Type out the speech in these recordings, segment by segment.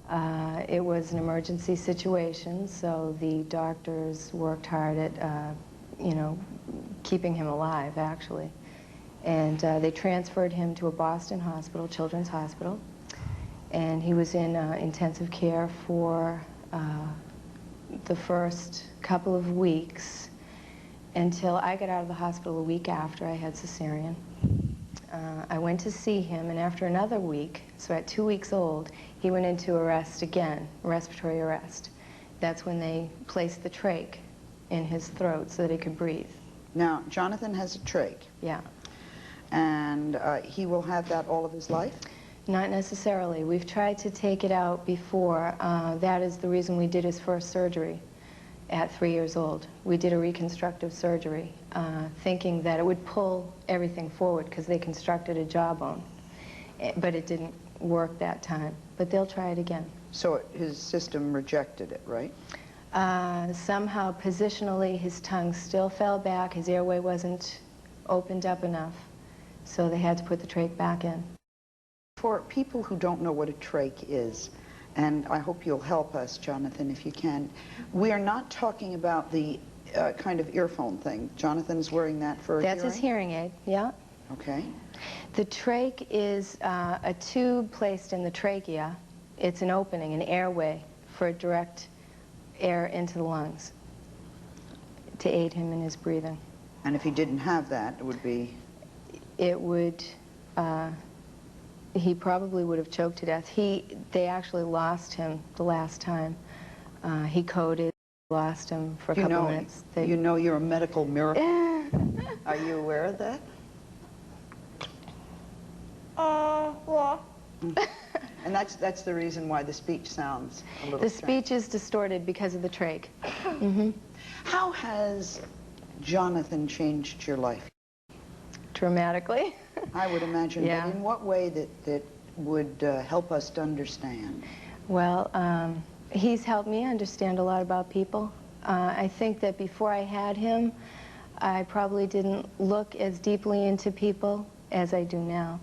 It was an emergency situation, so the doctors worked hard at, you know, keeping him alive, actually. And they transferred him to a Boston hospital, Children's Hospital, and he was in intensive care for the first couple of weeks until I got out of the hospital a week after I had cesarean. I went to see him, and after another week, so at 2 weeks old, he went into arrest again, respiratory arrest. That's when they placed the trach in his throat so that he could breathe. Now, Jonathan has a trach. Yeah. And he will have that all of his life? Not necessarily. We've tried to take it out before. That is the reason we did his first surgery at 3 years old. We did a reconstructive surgery, thinking that it would pull everything forward because they constructed a jawbone. But it didn't work that time. But they'll try it again. So his system rejected it, right? Somehow, positionally, his tongue still fell back. His airway wasn't opened up enough. So they had to put the trach back in. For people who don't know what a trach is, and I hope you'll help us, Jonathan, if you can, we are not talking about the kind of earphone thing. Jonathan's wearing that for a hearing? That's his hearing aid, yeah. Okay. The trach is a tube placed in the trachea. It's an opening, an airway for direct air into the lungs to aid him in his breathing. And if he didn't have that, it would be? It would, he probably would have choked to death. They actually lost him the last time. He coded, lost him for a couple minutes. You know you're a medical miracle. Are you aware of that? Yeah. And that's the reason why the speech sounds a little The strange. speech is distorted because of the trach. How has Jonathan changed your life? Dramatically. I would imagine, Yeah. but in what way that would help us to understand? Well, he's helped me understand a lot about people. I think that before I had him, I probably didn't look as deeply into people as I do now.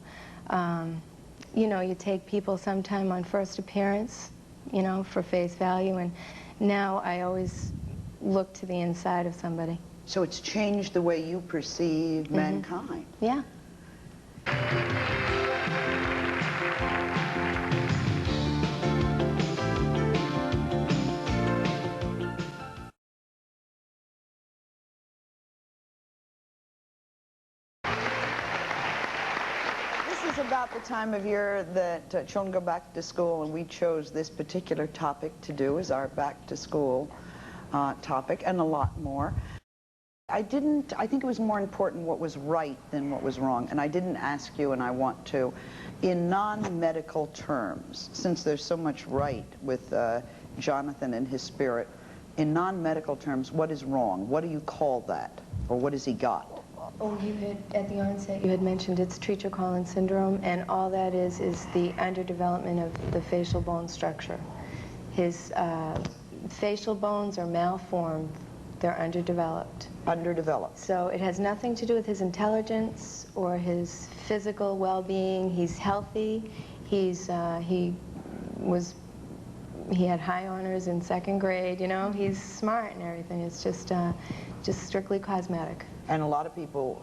You know, you take people sometime on first appearance, you know, for face value, and now I always look to the inside of somebody. So it's changed the way you perceive mankind. Yeah. This is about the time of year that children go back to school, and we chose this particular topic to do as our back to school topic, and a lot more. I think it was more important what was right than what was wrong, and I didn't ask you, and I want to. In non-medical terms, since there's so much right with Jonathan and his spirit, in non-medical terms, what is wrong? What do you call that? Or what has he got? Oh, you had, at the onset, you had mentioned it's Treacher-Collins syndrome, and all that is the underdevelopment of the facial bone structure. His facial bones are malformed. They're underdeveloped. Underdeveloped. So it has nothing to do with his intelligence or his physical well-being. He's healthy. He had high honors in second grade, you know. He's smart and everything. It's just strictly cosmetic. And a lot of people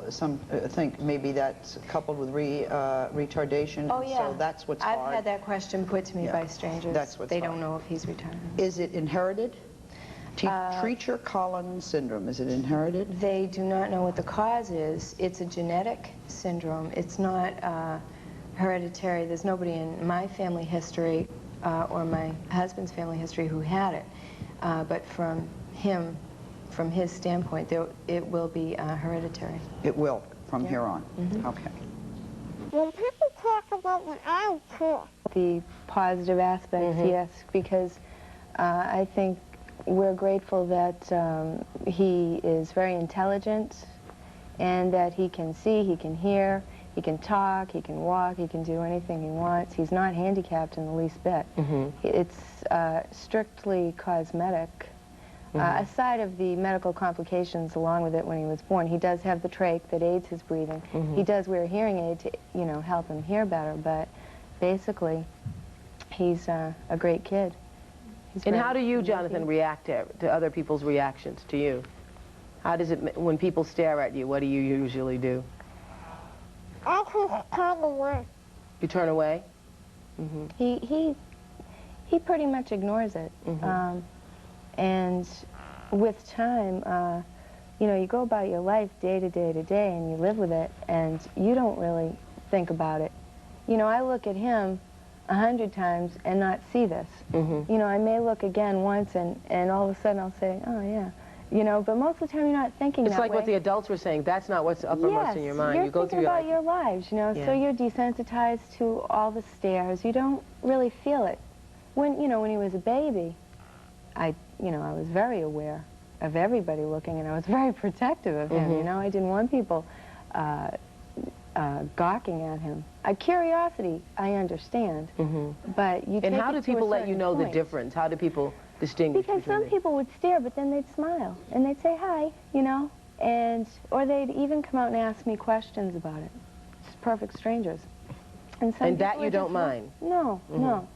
think maybe that's coupled with retardation. Oh, yeah. So that's what's hard. I've had that question put to me by strangers. That's what's They hard. don't know if he's retarded. Is it inherited? Treacher-Collins syndrome, is it inherited? They do not know what the cause is. It's a genetic syndrome. It's not hereditary. There's nobody in my family history or my husband's family history who had it. But from his standpoint, it will be hereditary. It will, from here on. Okay. When people talk about when I was poor. The positive aspects, yes, because I think we're grateful that he is very intelligent and that he can see, he can hear, he can talk, he can walk, he can do anything he wants. He's not handicapped in the least bit. It's strictly cosmetic. Aside of the medical complications along with it when he was born, he does have the trach that aids his breathing. He does wear a hearing aid to, you know, help him hear better, but basically he's a great kid. And how do you, Jonathan, react to other people's reactions to you? How does it, when people stare at you, what do you usually do? I just turn away. You turn away? He pretty much ignores it. And with time, you know, you go about your life day to day to day, and you live with it, and you don't really think about it. You know, I look at him 100 times and not see this. You know, I may look again once, and all of a sudden I'll say, oh, yeah. You know, but most of the time you're not thinking It's that like way. what the adults were saying. That's not what's uppermost in your mind. You're you go thinking through about your lives, you know, so you're desensitized to all the stares. You don't really feel it. When, you know, when he was a baby, I was very aware of everybody looking, and I was very protective of him, you know. I didn't want people gawking at him. Curiosity, I understand, but you And how do people let you know the difference? How do people distinguish Because between some the... people would stare, but then they'd smile, and they'd say hi, you know, or they'd even come out and ask me questions about it. Just perfect strangers. And that you don't mind? No, no.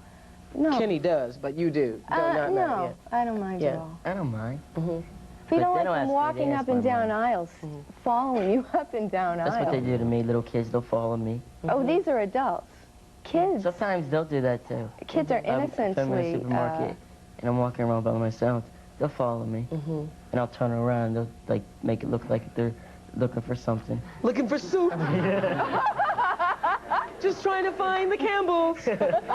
Kenny does, but you do. No, I don't mind at all. I don't mind. If you don't like them walking up and down aisles, following you up and down aisles. That's what they do to me, little kids, they'll follow me. Oh, these are adults. Kids. Sometimes they'll do that too. Kids are If I'm in innocently... a supermarket and I'm walking around by myself, they'll follow me. And I'll turn around, they'll like make it look like they're looking for something. Looking for soup? Just trying to find the Campbells.